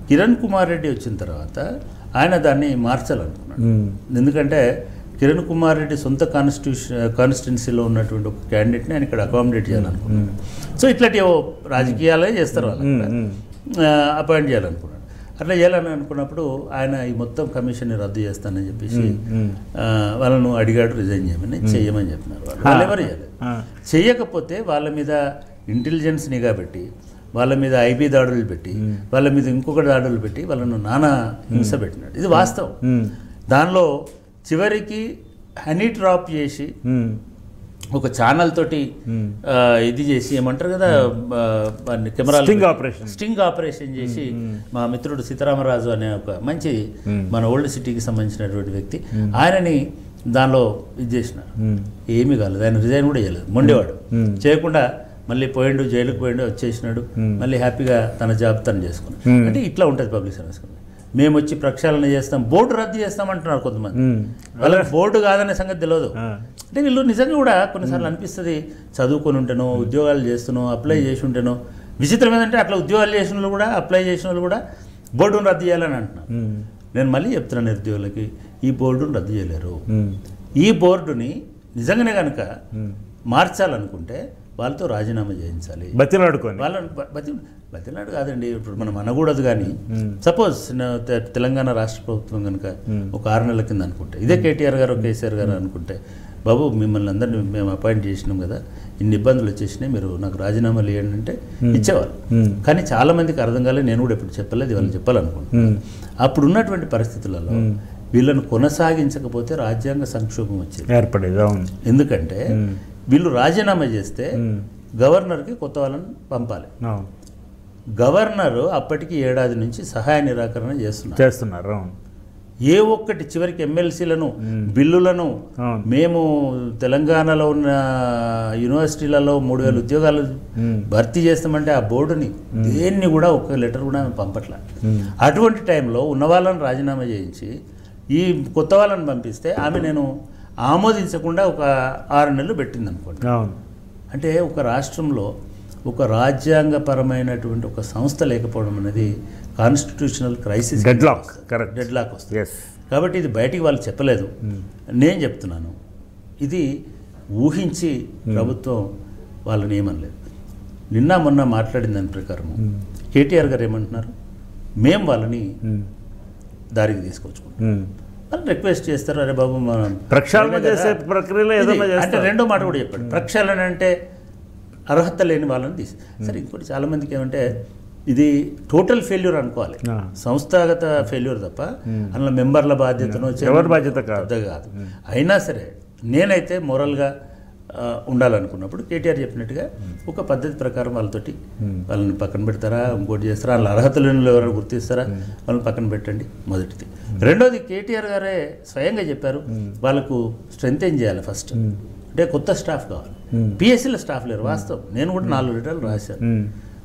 కిరణ్ కుమార్ రెడ్డి వచ్చిన తర్వాత ఆయన దాన్ని మార్చాలనుకున్నాడు. ఎందుకంటే కిరణ్ కుమార్ రెడ్డి సొంత కాన్స్టిట్యున్సీలో ఉన్నటువంటి ఒక క్యాండిడేట్ని ఆయన ఇక్కడ అకామిడేట్ చేయాలనుకున్నాడు. సో ఇట్లాంటి రాజకీయాలే చేస్తారు, వాళ్ళు అపాయింట్ చేయాలనుకున్నాడు. అట్లా చేయాలని అనుకున్నప్పుడు ఆయన ఈ మొత్తం కమిషన్ని రద్దు చేస్తానని చెప్పేసి వాళ్ళను అడిగాడు రిజైన్ చేయమని. చెయ్యమని చెప్పినారు. వాళ్ళు ఎవరు చేయలేదు. చెయ్యకపోతే వాళ్ళ మీద ఇంటెలిజెన్స్ నిఘా పెట్టి, వాళ్ళ మీద ఐబీ దాడులు పెట్టి, వాళ్ళ మీద ఇంకొక దాడులు పెట్టి వాళ్ళను నానా హింస పెట్టినాడు. ఇది వాస్తవం. దానిలో చివరికి హనీ డ్రాప్ చేసి ఒక ఛానల్ తోటి ఇది చేసి ఏమంటారు కదా కెమెరా స్టింగ్ ఆపరేషన్ చేసి మా మిత్రుడు సీతారామరాజు అనే ఒక మంచి మన ఓల్డ్ సిటీకి సంబంధించినటువంటి వ్యక్తి ఆయనని దానిలో ఇది చేసినారు. ఏమీ కాలేదు. ఆయన రిజైన్ కూడా చేయలేదు, మొండేవాడు. చేయకుండా మళ్ళీ పోయిండు, జైలుకు పోయిండు, వచ్చేసినాడు. మళ్ళీ హ్యాపీగా తన జాబ్ తను చేసుకున్నాడు. అంటే ఇట్లా ఉంటుంది పబ్లిక్ సర్వీస్. మేము వచ్చి ప్రక్షాళన చేస్తాం, బోర్డు రద్దు చేస్తామంటున్నారు కొంతమంది. వాళ్ళకి బోర్డు కాదనే సంగతి తెలియదు. అంటే వీళ్ళు నిజంగా కూడా కొన్నిసార్లు అనిపిస్తుంది చదువుకొని ఉంటానో ఉద్యోగాలు చేస్తున్నానో అప్లై చేసి ఉంటానో. విచిత్రం ఏంటంటే అట్లా ఉద్యోగాలు చేసిన వాళ్ళు కూడా అప్లై చేసిన వాళ్ళు కూడా బోర్డును రద్దు చేయాలని అంటున్నాను. నేను మళ్ళీ చెప్తున్నాను నిరుద్యోగులకి, ఈ బోర్డును రద్దు చేయలేరు. ఈ బోర్డుని నిజంగానే కనుక మార్చాలనుకుంటే వాళ్ళతో రాజీనామా చేయించాలి. బతిలాడుకొని వాళ్ళని బతిలాడు కాదండి, ఇప్పుడు మనం అనకూడదు. కానీ సపోజ్ తెలంగాణ రాష్ట్ర ప్రభుత్వం కనుక ఒక 6 నెలల కింద అనుకుంటే, ఇదే కేటీఆర్ గారు కేసీఆర్ గారు అనుకుంటే, బాబు మిమ్మల్ని అందరినీ మేము అపాయింట్ చేసినాం కదా, ఇన్ని ఇబ్బందులు వచ్చేసినాయి, మీరు నాకు రాజీనామాలు ఇవ్వండి అంటే ఇచ్చేవాళ్ళు. కానీ చాలా మందికి అర్థం కాలేదు, నేను కూడా ఎప్పుడు చెప్పలేదు, వాళ్ళు చెప్పాలనుకుంటున్నాను. అప్పుడు ఉన్నటువంటి పరిస్థితులలో వీళ్ళను కొనసాగించకపోతే రాజ్యాంగ సంక్షోభం వచ్చేది, ఏర్పడేది. ఎందుకంటే వీళ్ళు రాజీనామా చేస్తే గవర్నర్కి కొత్త వాళ్ళని పంపాలి. గవర్నర్ అప్పటికి 7 ఏడాది నుంచి సహాయ నిరాకరణ చేస్తున్నారు. ఏ ఒక్కటి చివరికి ఎమ్మెల్సీలను బిల్లులను మేము తెలంగాణలో ఉన్న యూనివర్సిటీలలో 3000 ఉద్యోగాలు భర్తీ చేస్తామంటే ఆ బోర్డుని దేన్ని కూడా ఒక్క లెటర్ కూడా పంపట్ల. అటువంటి టైంలో ఉన్న వాళ్ళని రాజీనామా చేయించి ఈ కొత్త వాళ్ళని పంపిస్తే ఆమె నేను ఆమోదించకుండా ఒక 6 నెలలు పెట్టింది అనుకోండి. అంటే ఒక రాష్ట్రంలో ఒక రాజ్యాంగపరమైనటువంటి ఒక సంస్థ లేకపోవడం అనేది కాన్స్టిట్యూషనల్ క్రైసిస్, డెడ్లాక్ వస్తుంది. కాబట్టి ఇది బయటికి వాళ్ళు చెప్పలేదు, నేను చెప్తున్నాను. ఇది ఊహించి ప్రభుత్వం వాళ్ళని ఏమనలేదు. నిన్న మొన్న మాట్లాడిన దాని ప్రకారం కేటీఆర్ గారు ఏమంటున్నారు, మేము వాళ్ళని దారికి తీసుకొచ్చుకుంటాం. వాళ్ళు రిక్వెస్ట్ చేస్తారు, అరే బాబు మనం ప్రక్షాళన చేసే ప్రక్రియలో అంటే రెండో మాట కూడా చెప్పాడు, ప్రక్షాళన అంటే అర్హత లేని వాళ్ళని తీసి. సరే, ఇంకోటి చాలామందికి ఏమంటే ఇది టోటల్ ఫెయిల్యూర్ అనుకోవాలి, సంస్థాగత ఫెయిల్యూర్ తప్ప అందులో మెంబర్ల బాధ్యతను ఎవరి బాధ్యత కాదు. అయినా సరే నేనైతే మోరల్గా ఉండాలనుకున్నప్పుడు కేటీఆర్ చెప్పినట్టుగా ఒక పద్ధతి ప్రకారం వాళ్ళని పక్కన పెడతారా, ఇంకోటి చేస్తారా, వాళ్ళ అర్హత లేని ఎవరైనా గుర్తిస్తారా, వాళ్ళని పక్కన పెట్టండి, మొదటిది. రెండోది కేటీఆర్ గారే స్వయంగా చెప్పారు, వాళ్ళకు స్ట్రెంగ్ చేయాలి ఫస్ట్. అంటే కొత్త స్టాఫ్ కావాలి. పిఎస్సీలో స్టాఫ్ లేరు, వాస్తవం. నేను కూడా 4 లెటర్లు రాశాను.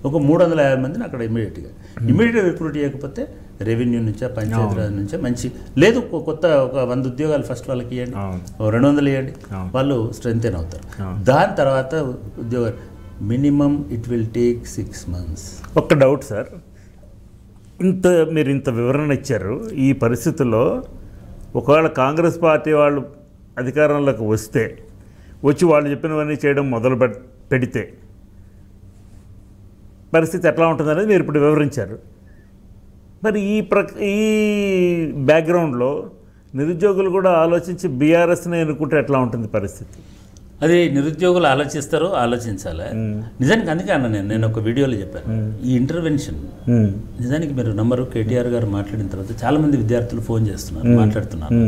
ఒక 350 మందిని అక్కడ ఇమీడియట్గా రిక్రూట్ చేయకపోతే రెవెన్యూ నుంచా పంచాయతీరాజ్ నుంచా మంచి లేదు, కొత్త ఒక 100 ఉద్యోగాలు ఫస్ట్ వాళ్ళకి ఇవ్వండి, 200 ఇవ్వండి, వాళ్ళు స్ట్రెంగ్ అవుతారు. దాని తర్వాత ఉద్యోగాలు minimum it will take 6 months. ఒక్క డౌట్ సార్, మీరు ఇంత వివరణ ఇచ్చారు. ఈ పరిస్థితుల్లో ఒకవేళ కాంగ్రెస్ పార్టీ వాళ్ళు అధికారంలోకి వచ్చి వాళ్ళు చెప్పినవన్నీ చేయడం మొదలు పెడితే పరిస్థితి ఎట్లా ఉంటుందనేది మీరు ఇప్పుడు వివరించారు. మరి ఈ బ్యాక్గ్రౌండ్లో నిరుద్యోగులు కూడా ఆలోచించి బీఆర్ఎస్ని ఎన్నుకుంటే ఎట్లా ఉంటుంది పరిస్థితి? అది నిరుద్యోగులు ఆలోచించాలి. నిజానికి అందుకే అన్న నేను ఒక వీడియోలో చెప్పాను, ఈ ఇంటర్వెన్షన్ నిజానికి మీరు నంబరు కేటీఆర్ గారు మాట్లాడిన తర్వాత చాలామంది విద్యార్థులు ఫోన్ చేస్తున్నారు, మాట్లాడుతున్నారు,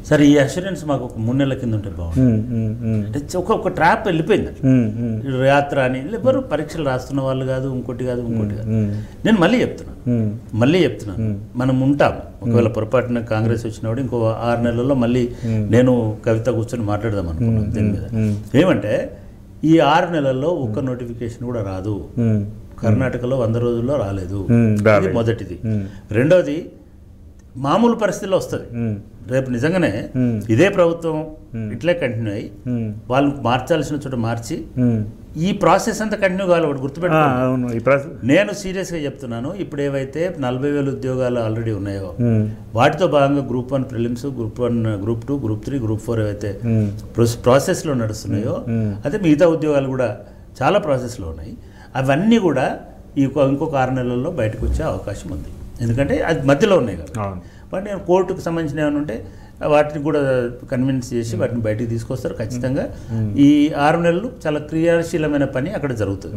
సరే ఈ అష్యూరెన్స్ మాకు ఒక 3 నెలల కింద ఉంటే బాగుంటుంది. ఒక ట్రాప్ వెళ్ళిపోయింది, యాత్ర అని. ఎవరు పరీక్షలు రాస్తున్న వాళ్ళు కాదు, ఇంకోటి కాదు. నేను మళ్ళీ చెప్తున్నాను మనం ఉంటాం. ఒకవేళ పొరపాటున కాంగ్రెస్ వచ్చినప్పుడు ఇంకో 6 నెలల్లో మళ్ళీ నేను కవిత కూర్చొని మాట్లాడదాం అనుకున్నాను దీని మీద. ఏమంటే ఈ 6 నెలల్లో ఒక్క నోటిఫికేషన్ కూడా రాదు. కర్ణాటకలో 100 రోజుల్లో రాలేదు, ఇది మొదటిది. రెండోది మామూలు పరిస్థితుల్లో వస్తుంది. రేపు నిజంగానే ఇదే ప్రభుత్వం ఇట్లే కంటిన్యూ అయ్యి వాళ్ళు మార్చాల్సిన చోట మార్చి ఈ ప్రాసెస్ అంతా కంటిన్యూ కావాలి. ఒకటి గుర్తుపెట్టుకోవాలి, నేను సీరియస్గా చెప్తున్నాను. ఇప్పుడు ఏవైతే 40,000 ఉద్యోగాలు ఆల్రెడీ ఉన్నాయో వాటితో భాగంగా Group 1 prelims, Group 1, Group 2, Group 3, Group 4 ఏవైతే ప్రాసెస్లో నడుస్తున్నాయో అదే మిగతా ఉద్యోగాలు కూడా చాలా ప్రాసెస్లో ఉన్నాయి. అవన్నీ కూడా ఇంకొక 6 నెలల్లో బయటకు వచ్చే అవకాశం ఉంది. ఎందుకంటే అది మధ్యలో ఉన్నాయి కదా. బట్ నేను కోర్టుకు సంబంధించిన ఏమైనా ఉంటే వాటిని కూడా కన్విన్స్ చేసి వాటిని బయటికి తీసుకొస్తారు ఖచ్చితంగా. ఈ 6 నెలలు చాలా క్రియాశీలమైన పని అక్కడ జరుగుతుంది.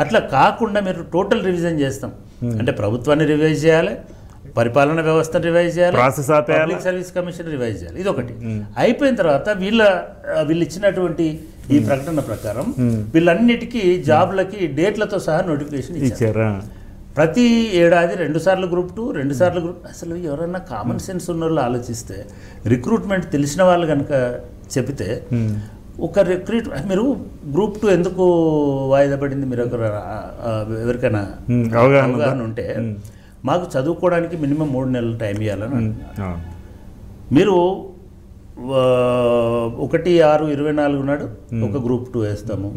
అట్లా కాకుండా మీరు టోటల్ రివిజన్ చేస్తాం అంటే ప్రభుత్వాన్ని రివైజ్ చేయాలి, పరిపాలన వ్యవస్థను రివైజ్ చేయాలి, పబ్లిక్ సర్వీస్ కమిషన్ రివైజ్ చేయాలి. ఇదొకటి అయిపోయిన తర్వాత వీళ్ళు ఇచ్చినటువంటి ఈ ప్రకటన ప్రకారం వీళ్ళన్నిటికీ జాబ్లకి డేట్లతో సహా నోటిఫికేషన్ ఇచ్చారు. ప్రతి ఏడాది 2 సార్లు Group 2, 2 సార్లు Group. అసలు ఎవరన్నా కామన్ సెన్స్ ఉన్న వాళ్ళు ఆలోచిస్తే రిక్రూట్మెంట్ తెలిసిన వాళ్ళు కనుక చెబితే ఒక మీరు Group 2 ఎందుకు వాయిదా పడింది మీరు ఎవరికైనా అవగాహన ఉంటే మాకు చదువుకోవడానికి మినిమం 3 నెలలు టైం ఇవ్వాలని మీరు 1/6/24 నాడు ఒక Group 2 వేస్తాము,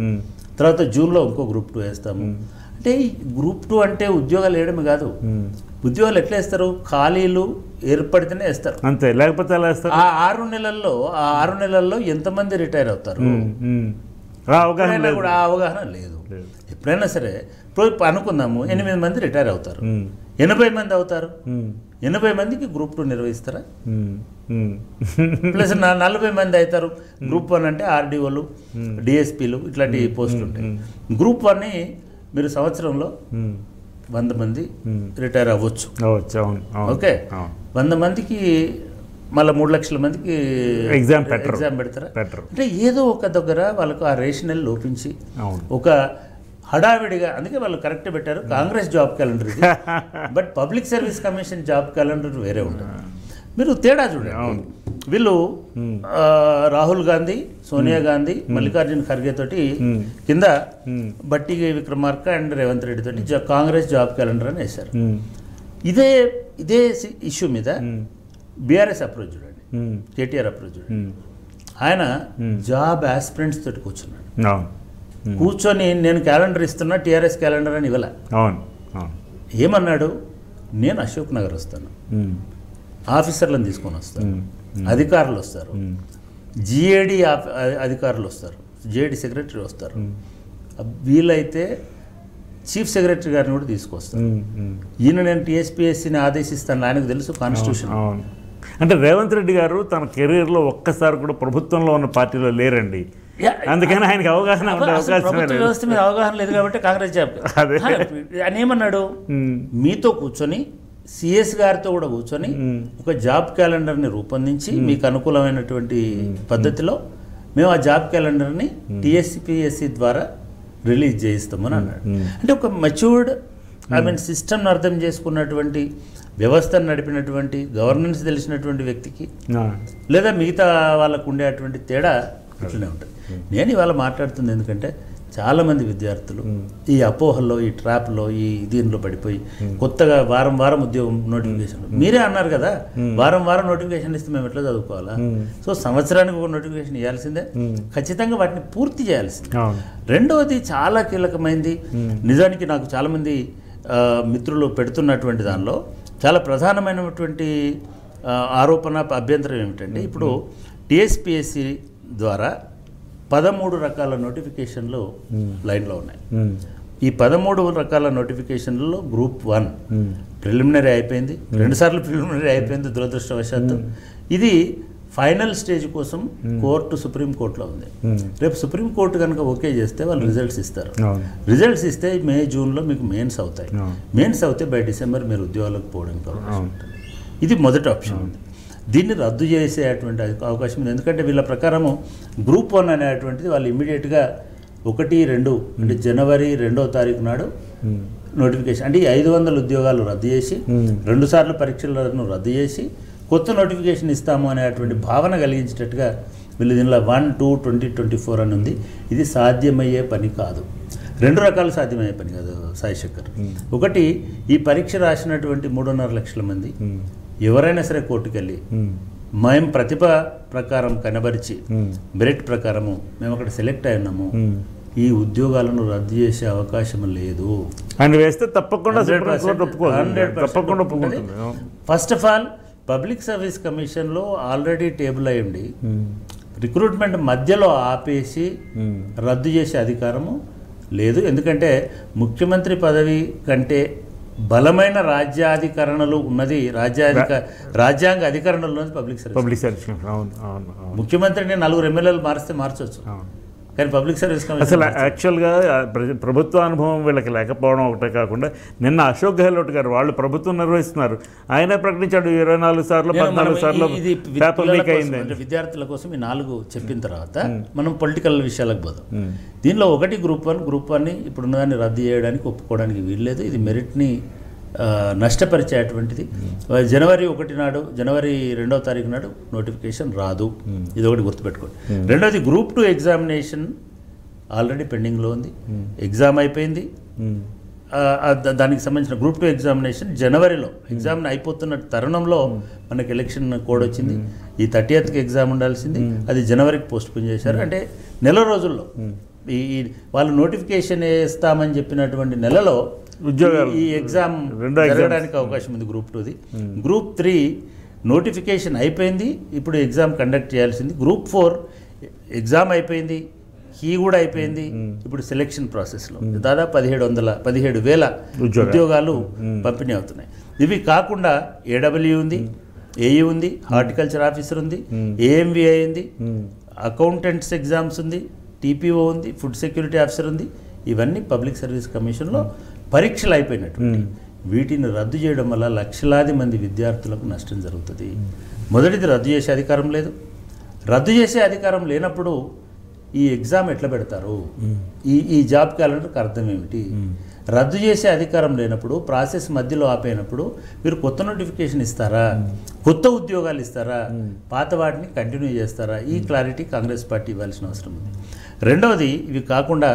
తర్వాత జూన్లో ఇంకో Group 2 వేస్తాము. అంటే Group 2 అంటే ఉద్యోగాలు వేయడమే కాదు. ఉద్యోగాలు ఎట్లా వేస్తారు, ఖాళీలు ఏర్పడితేనే వేస్తారు అంతే, లేకపోతే అలా వేస్తారు. ఆ 6 నెలల్లో ఎంతమంది రిటైర్ అవుతారు, అవగాహన కూడా ఆ అవగాహన లేదు. ఎప్పుడైనా సరే ఇప్పుడు అనుకుందాము 8 మంది రిటైర్ అవుతారు, 80 మంది అవుతారు, 80 మందికి గ్రూప్ 2 నిర్వహిస్తారా? ప్లస్ 40 మంది అవుతారు. గ్రూప్ 1 అంటే ఆర్డీఓలు, డిఎస్పీలు ఇట్లాంటి పోస్టులు ఉంటాయి. గ్రూప్ 1ని మీరు సంవత్సరంలో 100 మంది రిటైర్ అవ్వచ్చు. ఓకే, 100 మందికి మళ్ళీ 3 లక్షల మందికి ఎగ్జామ్ పెడతారా? అంటే ఏదో ఒక దగ్గర వాళ్ళకు ఆ రేషనల్ లోపించి ఒక హడావిడిగా, అందుకే వాళ్ళు కరెక్ట్ పెట్టారు కాంగ్రెస్ జాబ్ క్యాలెండర్ ఇది, but public service commission job calendar వేరే ఉంటుంది. మీరు తేడా చూడండి. వీళ్ళు రాహుల్ గాంధీ, సోనియా గాంధీ, మల్లికార్జున ఖర్గే తోటి కింద బట్టి విక్రమార్క అండ్ రేవంత్ రెడ్డి తోటి కాంగ్రెస్ జాబ్ క్యాలెండర్ అని వేశారు. ఇదే ఇష్యూ మీద బీఆర్ఎస్ అప్రోచ్ చూడండి, కేటీఆర్ అప్రోచ్ చూడండి. ఆయన జాబ్ ఆస్పిరెంట్స్ తోటి కూర్చున్నాడు. కూర్చొని నేను క్యాలెండర్ ఇస్తున్నా, టీఆర్ఎస్ క్యాలెండర్ అని ఇవ్వాల. ఏమన్నాడు? నేను అశోక్ నగర్ వస్తాను, ఆఫీసర్లను తీసుకొని వస్తాను, అధికారులు వస్తారు, జిఏడి అధికారులు వస్తారు, జిఏడి సెక్రటరీ వస్తారు, వీలైతే చీఫ్ సెక్రటరీ గారిని కూడా తీసుకొస్తాను. ఈయన నేను టీఎస్పీఎస్సీని ఆదేశిస్తాను, ఆయనకు తెలుసు కాన్స్టిట్యూషన్. అంటే రేవంత్ రెడ్డి గారు తన కెరీర్లో ఒక్కసారి కూడా ప్రభుత్వంలో ఉన్న పార్టీలో లేరండి, అందుకని ఆయనకి అవగాహన వ్యవస్థ మీద అవగాహన లేదు కాబట్టి కాంగ్రెస్ జాబ్. ఆయన ఏమన్నాడు? మీతో కూర్చొని సిఎస్ గారితో కూడా కూర్చొని ఒక జాబ్ క్యాలెండర్ని రూపొందించి మీకు అనుకూలమైనటువంటి పద్ధతిలో మేము ఆ జాబ్ క్యాలెండర్ని టీఎస్పీఎస్సీ ద్వారా రిలీజ్ చేయిస్తామని అన్నాడు. అంటే ఒక మెచ్యూర్డ్ సిస్టమ్ని అర్థం చేసుకున్నటువంటి, వ్యవస్థను నడిపినటువంటి, గవర్నెన్స్ తెలిసినటువంటి వ్యక్తికి లేదా మిగతా వాళ్ళకు ఉండేటువంటి తేడా ఇట్లనే ఉంటుంది. నేను ఇవాళ మాట్లాడుతుంది ఎందుకంటే చాలామంది విద్యార్థులు ఈ అపోహల్లో, ఈ ట్రాప్లో, ఈ దీనిలో పడిపోయి కొత్తగా వారం వారం ఉద్యోగం నోటిఫికేషన్లు, మీరే అన్నారు కదా వారం వారం నోటిఫికేషన్ ఇస్తే మేము ఎట్లా చదువుకోవాలా? సో సంవత్సరానికి ఒక నోటిఫికేషన్ ఇవ్వాల్సిందే, ఖచ్చితంగా వాటిని పూర్తి చేయాల్సిందే. రెండవది చాలా కీలకమైంది, నిజానికి నాకు చాలామంది మిత్రులు పెడుతున్నటువంటి దానిలో చాలా ప్రధానమైనటువంటి ఆరోపణ, అభ్యంతరం ఏమిటంటే ఇప్పుడు టీఎస్పీఎస్సీ ద్వారా 13 రకాల నోటిఫికేషన్లు లైన్లో ఉన్నాయి. ఈ 13 రకాల నోటిఫికేషన్లలో గ్రూప్ 1 ప్రిలిమినరీ అయిపోయింది, 2 సార్లు ప్రిలిమినరీ అయిపోయింది దురదృష్టవశాత్తు. ఇది ఫైనల్ స్టేజ్ కోసం సుప్రీంకోర్టులో ఉంది. రేపు సుప్రీంకోర్టు కనుక ఓకే చేస్తే వాళ్ళు రిజల్ట్స్ ఇస్తారు. రిజల్ట్స్ ఇస్తే మే, జూన్లో మీకు మెయిన్స్ అవుతాయి. మెయిన్స్ అవుతే బై డిసెంబర్ మీరు ఉద్యోగాలకు పోవడానికి అవకాశం ఉంటుంది. ఇది మొదటి ఆప్షన్ ఉంది. దీన్ని రద్దు చేసేటువంటి అవకాశం ఉంది. ఎందుకంటే వీళ్ళ ప్రకారము గ్రూప్ 1 అనేటువంటిది వాళ్ళు ఇమ్మీడియట్గా 1-2 అంటే జనవరి 2వ తారీఖు నాడు నోటిఫికేషన్, అంటే 500 ఉద్యోగాలు రద్దు చేసి 2 సార్లు పరీక్షలను రద్దు చేసి కొత్త నోటిఫికేషన్ ఇస్తాము అనేటువంటి భావన కలిగించేటట్టుగా వీళ్ళు దీనిలో 1-2-2024 అని ఉంది. ఇది సాధ్యమయ్యే పని కాదు. 2 రకాలు సాధ్యమయ్యే పని కాదు సాయి శంకర్. ఒకటి, ఈ పరీక్ష రాసినటువంటి 3.5 లక్షల మంది ఎవరైనా సరే కోర్టుకెళ్ళి మేము ప్రతిభ ప్రకారం కనబరిచి మెరిట్ ప్రకారము మేము అక్కడ సెలెక్ట్ అయినాము, ఈ ఉద్యోగాలను రద్దు చేసే అవకాశం లేదు అని వేస్తే తప్పకుండా first of all public service కమిషన్లో ఆల్రెడీ టేబుల్ అయ్యండి, రిక్రూట్మెంట్ మధ్యలో ఆపేసి రద్దు చేసే అధికారము లేదు. ఎందుకంటే ముఖ్యమంత్రి పదవి కంటే బలమైన రాజ్యాధికరణలు ఉన్నది, రాజ్యాంగ అధికరణలు ఉన్నది పబ్లిక్ సర్వీస్. ముఖ్యమంత్రిని 4 ఎమ్మెల్యేలు మారిస్తే మార్చవచ్చు, కానీ పబ్లిక్ సర్వీస్ కమిషన్ అసలు యాక్చువల్గా ప్రభుత్వ అనుభవం వీళ్ళకి లేకపోవడం ఒకటే కాకుండా నిన్న అశోక్ గెహ్లోట్ గారు వాళ్ళు ప్రభుత్వం నిర్వహిస్తున్నారు, ఆయనే ప్రకటించాడు 24 సార్లు 14 సార్లు పేపర్ లీక్ అయింది. విద్యార్థుల కోసం ఈ 4 చెప్పిన తర్వాత మనం పొలిటికల్ విషయాలకు పోదాం. దీనిలో ఒకటి గ్రూప్ 1 ఇప్పుడు ఉన్నదాన్ని రద్దు చేయడానికి ఒప్పుకోవడానికి వీల్లేదు. ఇది మెరిట్ని నష్టపరిచేటువంటిది. జనవరి 1 నాడు, జనవరి 2వ తారీఖు నాడు నోటిఫికేషన్ రాదు, ఇది ఒకటి గుర్తుపెట్టుకోండి. రెండవది గ్రూప్ 2 ఎగ్జామినేషన్ ఆల్రెడీ పెండింగ్లో ఉంది, ఎగ్జామ్ అయిపోయింది. దానికి సంబంధించిన గ్రూప్ 2 ఎగ్జామినేషన్ జనవరిలో ఎగ్జామ్ అయిపోతున్న తరుణంలో మనకి ఎలక్షన్ కోడ్ వచ్చింది. ఈ 30th ఎగ్జామ్ ఉండాల్సింది, అది జనవరికి పోస్ట్పోన్ చేశారు. అంటే నెల రోజుల్లో ఈ వాళ్ళు నోటిఫికేషన్ వేస్తామని చెప్పినటువంటి నెలలో ఉద్యోగాలు ఈ ఎగ్జామ్ జరగడానికి అవకాశం ఉంది గ్రూప్ 2ది. గ్రూప్ 3 నోటిఫికేషన్ అయిపోయింది, ఇప్పుడు ఎగ్జామ్ కండక్ట్ చేయాల్సింది. గ్రూప్ 4 ఎగ్జామ్ అయిపోయింది, కీ కూడా అయిపోయింది. ఇప్పుడు సెలెక్షన్ ప్రాసెస్లో దాదాపు 17,000 ఉద్యోగాలు పంపిణీ అవుతున్నాయి. ఇవి కాకుండా ఏడబ్ల్యూ ఉంది, ఏఈ ఉంది, హార్టికల్చర్ ఆఫీసర్ ఉంది, ఏఎంవిఐ ఉంది, అకౌంటెంట్స్ ఎగ్జామ్స్ ఉంది, టీపీఓ ఉంది, ఫుడ్ సెక్యూరిటీ ఆఫీసర్ ఉంది. ఇవన్నీ పబ్లిక్ సర్వీస్ కమిషన్లో పరీక్షలు అయిపోయినట్టు. వీటిని రద్దు చేయడం వల్ల లక్షలాది మంది విద్యార్థులకు నష్టం జరుగుతుంది. మొదటిది, రద్దు చేసే అధికారం లేదు. రద్దు చేసే అధికారం లేనప్పుడు ఈ ఎగ్జామ్ ఎట్లా పెడతారు? ఈ జాబ్ క్యాలెండర్కి అర్థం ఏమిటి? రద్దు చేసే అధికారం లేనప్పుడు, ప్రాసెస్ మధ్యలో ఆపేనప్పుడు మీరు కొత్త నోటిఫికేషన్ ఇస్తారా? కొత్త ఉద్యోగాలు ఇస్తారా? పాత వాటిని కంటిన్యూ చేస్తారా? ఈ క్లారిటీ కాంగ్రెస్ పార్టీ ఇవ్వాల్సిన అవసరం ఉంది. రెండవది, ఇవి కాకుండా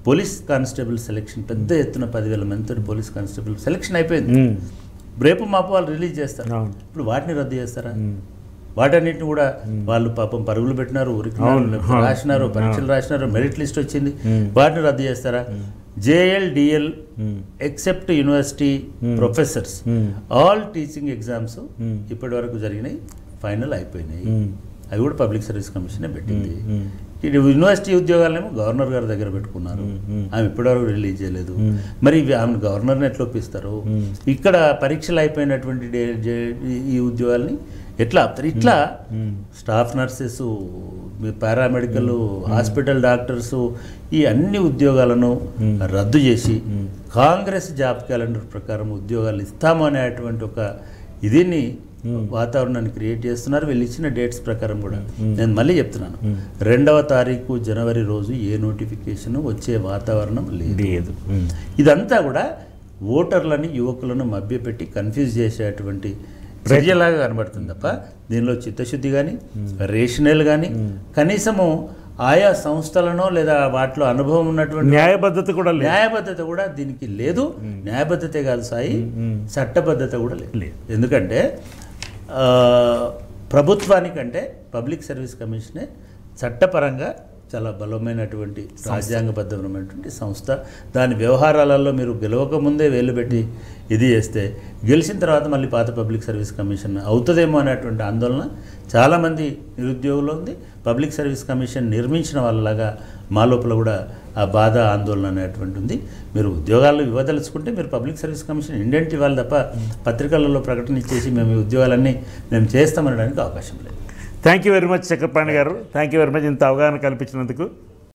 పోలీస్ కానిస్టేబుల్ సెలెక్షన్ పెద్ద ఎత్తున 10,000 మందితో పోలీస్ కానిస్టేబుల్ సెలెక్షన్ అయిపోయింది. రేపు మాపు వాళ్ళు రిలీజ్ చేస్తారు. ఇప్పుడు వాటిని రద్దు చేస్తారా? వాటన్నిటిని కూడా వాళ్ళు పాపం పరుగులు పెట్టినారు, రాసినారు, పరీక్షలు రాసినారు, మెరిట్ లిస్ట్ వచ్చింది, వాటిని రద్దు చేస్తారా? JL, DL except university professors all teaching exams ఇప్పటి వరకు జరిగినాయి, ఫైనల్ అయిపోయినాయి. అవి కూడా పబ్లిక్ సర్వీస్ కమిషనే పెట్టింది. యూనివర్సిటీ ఉద్యోగాలనేమో గవర్నర్ గారి దగ్గర పెట్టుకున్నారు, ఆమె ఇప్పటివరకు రిలీజ్ చేయలేదు. మరి ఆమెను గవర్నర్ని ఎట్లా ఒప్పిస్తారు? ఇక్కడ పరీక్షలు అయిపోయినటువంటి ఈ ఉద్యోగాల్ని ఎట్లా ఆపుతారు? ఇట్లా staff nurses, paramedical, hospital doctors, ఈ అన్ని ఉద్యోగాలను రద్దు చేసి కాంగ్రెస్ జాబ్ క్యాలెండర్ ప్రకారం ఉద్యోగాలు ఇస్తాము అనేటువంటి ఒక ఇదిని వాతావరణాన్ని క్రియేట్ చేస్తున్నారు. వీళ్ళు ఇచ్చిన డేట్స్ ప్రకారం కూడా నేను మళ్ళీ చెప్తున్నాను, 2వ తారీఖు జనవరి రోజు ఏ నోటిఫికేషన్ వచ్చే వాతావరణం లేదు. ఇదంతా కూడా ఓటర్లని, యువకులను మభ్యపెట్టి కన్ఫ్యూజ్ చేసేటువంటి చర్యలాగా కనబడుతుంది తప్ప దీనిలో చిత్తశుద్ధి కానీ, రేషనల్ కానీ, కనీసము ఆయా సంస్థలనో లేదా వాటిలో అనుభవం ఉన్నటువంటి న్యాయబద్ధత కూడా దీనికి లేదు. న్యాయబద్ధతే కాదు సాయి, చట్టబద్ధత కూడా లేదు. ఎందుకంటే ప్రభుత్వానికంటే పబ్లిక్ సర్వీస్ కమిషనే చట్టపరంగా చాలా బలమైనటువంటి రాజ్యాంగబద్ధమైనటువంటి సంస్థ. దాని వ్యవహారాలలో మీరు గెలవకముందే వేలు పెట్టి ఇది చేస్తే గెలిచిన తర్వాత మళ్ళీ పాత పబ్లిక్ సర్వీస్ కమిషన్ అవుతుందేమో అనేటువంటి ఆందోళన చాలామంది నిరుద్యోగులు ఉంది. పబ్లిక్ సర్వీస్ కమిషన్ నిర్మించిన వాళ్ళలాగా మా లోపల కూడా ఆ బాధ, ఆందోళన అనేటువంటి ఉంది. మీరు ఉద్యోగాలు ఇవ్వదలుచుకుంటే మీరు పబ్లిక్ సర్వీస్ కమిషన్ ఇండెంట్ ఇవ్వాలి తప్ప పత్రికలలో ప్రకటన ఇచ్చేసి మేము ఈ ఉద్యోగాలన్నీ మేము చేస్తామనడానికి అవకాశం లేదు. Thank you very much Chakrapani garu. Thank you very much ఇంత అవగాహన కల్పించినందుకు.